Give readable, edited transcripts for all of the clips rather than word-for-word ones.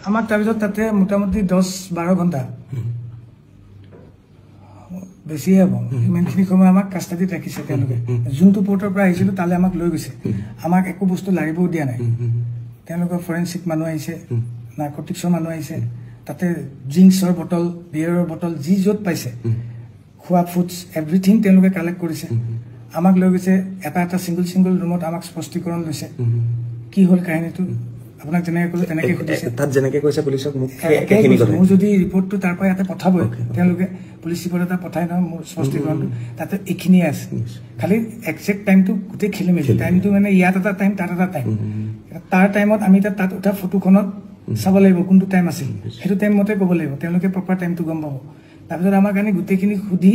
আমাৰ তাৰপিছত তাতে মোটামুটি 10-12 ঘণ্টা বেছি হ'ব ইমানখিনি সময় আমাক কাষ্টাডিত ৰাখিছে তেওঁলোকে যোনটো পোৰ্টৰ পৰা আহিছিল তালে আমাক লৈ গৈছে আমাক একো বস্তু লাগিবও দিয়া নাই তেওঁলোকৰ ফৰেনসিক মানুহ আহিছে নাৰ্কটিক্সৰ মানুহ আহিছে তাতে ড্ৰিংকছৰ বটল বিয়াৰৰ বটল যি য'ত পাইছে খোৱা ফুডছ এভৰিথিং তেওঁলোকে কালেক্ট কৰিছে আমাক লৈ গৈছে এটা সিঙ্গল ৰুমত আমাক স্পষ্টীকৰণ লৈছে কি হল কাহিনীটো আপোনাক যেনেকৈ ক'লো তেনেকৈ খুদিছে তাত যেনেকৈ কৈছে পুলিচক মোক মোৰ যদি ৰিপৰ্টটো তাৰ পৰা ইয়াতে পঠাবই তেওঁলোকে পুলিচ ৰিপৰ্ট এটা পঠাই ন মোৰ স্পষ্টীকৰণটো তাতে এইখিনি আছে খালি এক্সাক্ট টাইমটো গোটেই খেলি মেলি টাইমটো মানে ইয়াত এটা টাইম তাত এটা টাইম তাৰ টাইমত আমি তাত উঠা ফটোখনত চাব লাগিব কোনটো টাইম আছিল সেইটো টাইম মতে ক'ব লাগিব তেওঁলোকে প্ৰপাৰ টাইমটো গম পাব তাৰপিছত আমাৰ কাৰণে গোটেইখিনি খুদি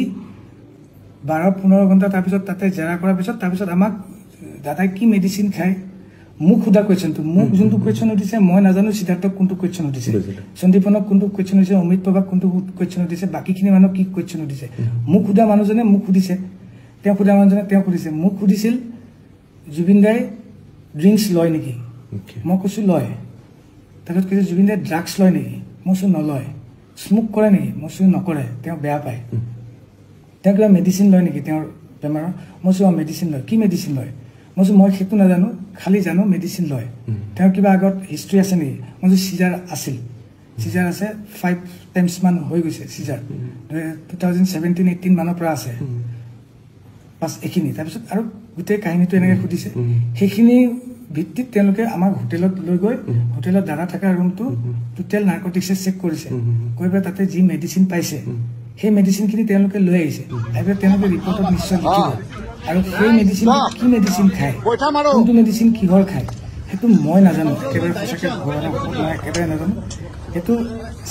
12-15 ঘণ্টা তাৰপিছত তাতে জেৰা কৰাৰ পিছত তাৰপিছত আমাক দাদাই কি মেডিচিন খায় মোক খুদা কোৱেশ্যনটো মোক যোনটো কোৱেশ্যন উঠিছে মই নাজানো সিদ্ধাৰ্থক কোনটো কোৱেশ্যন উঠিছে সন্দীপনক কোনটো কোৱেশ্যন উঠিছে অমিত প্ৰভাক কোনটো কোৱেশ্যন উঠিছে বাকিখিনি মানুহক কি কোৱেশ্যন উঠিছে মোক খুদা মানুহজনে মোক খুদিছে তেওঁ খুদা মানুহজনে তেওঁ খুদিছে মোক খুদিছিল জুবিন দাই ড্ৰিংকছ লয় নেকি মই কৈছো লয় তাৰপিছত কৈছে জুবিন দাই ড্ৰাগছ লয় নেকি মই কৈছো নলয় স্মোক কৰে নেকি মই কৈছো নকৰে তেওঁ বেয়া পায় তেওঁ কিবা মেডিচিন লয় নেকি তেওঁৰ বেমাৰৰ মই কৈছো মেডিচিন লয় কি মেডিচিন লয় মই কৈছো মই সেইটো নাজানো খালি জানো মেডিচিন লয় তেওঁৰ কিবা আগত হিষ্ট্ৰী আছে নেকি মই কৈছো সিজাৰ আছিল সিজাৰ আছে 5 টাইমছ মান হৈ গৈছে সিজাৰ 2017-18 মানৰ পৰা আছে পাছ এইখিনি তাৰপিছত আৰু গোটেই কাহিনীটো এনেকৈ খুদিছে সেইখিনি ভিত্তিত তেওঁলোকে আমাক হোটেলত লৈ গৈ হোটেলত দাদা থকা ৰুমটো টোটেল নাৰ্কটিক্সে চেক কৰিছে কৈ পেলাই তাতে যি মেডিচিন পাইছে সেই মেডিচিনখিনি তেওঁলোকে লৈ আহিছে আৰু তেওঁলোকে ৰিপৰ্টত নিশ্চয় লিখিব আৰু সেই মেডিচিন কি মেডিচিন খায় কোনটো মেডিচিন কিহৰ খায় সেইটো মই নাজানো একেবাৰে সঁচাকৈ ভগৱানক মই একেবাৰে নাজানো সেইটো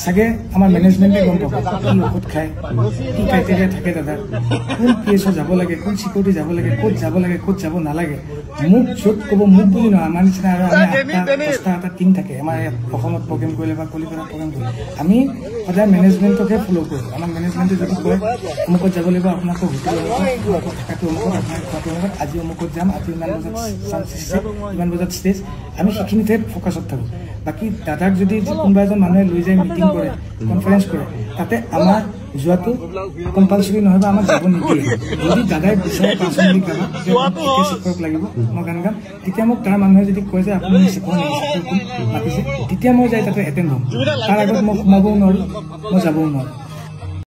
চাগে আমাৰ মেনেজমেণ্টে গম পাব কি ঔষধ খায় কি ক্ৰাইটেৰিয়া থাকে দাদা কোন পিএছঅ' যাব লাগে কোন চিকিউৰিটি যাব লাগে ক'ত যাব লাগে ক'ত যাব নালাগে মোক য'ত ক'ব মোক বুলি নহয় আমাৰ নিচিনা আৰু আমি 8টা টিম থাকে আমাৰ ইয়াত অসমত প্ৰগ্ৰেম কৰিলে বা কলিকতাত প্ৰগ্ৰেম কৰিলে আমি সদায় মেনেজমেণ্টকে ফ'ল' কৰোঁ আমাৰ মেনেজমেণ্টে যদি কয় অমুকত যাব লাগিব আপোনালোকৰ হোটেল থকাটো অমুকত আপোনাৰ খোৱাটো অমুকত আজি অমুকত যাম আজি ইমান বজাত চাউণ্ড ছিষ্টেম ইমান বজাত ষ্টেজ আমি সেইখিনিতে ফ'কাছত থাকোঁ বাকী দাদাক যদি কোনোবা এজন মানুহে লৈ যায় মিটিং কৰে কনফাৰেঞ্চ কৰে তাতে আমাৰ যোৱাটো কম্পালচৰি নহয় বা আমাক যাব নিদিয়ে যদি দাদাই বিচাৰে পাৰ্চনেলি কামত শিক্ষক লাগিব মই গান গাম তেতিয়া মোক তাৰ মানুহে যদি কয় যে আপুনি শিক্ষক মাতিছে তেতিয়া মই যাই তাতে এটেণ্ড হ'ম তাৰ আগত মই সোমাবও নোৱাৰোঁ মই যাবও নোৱাৰোঁ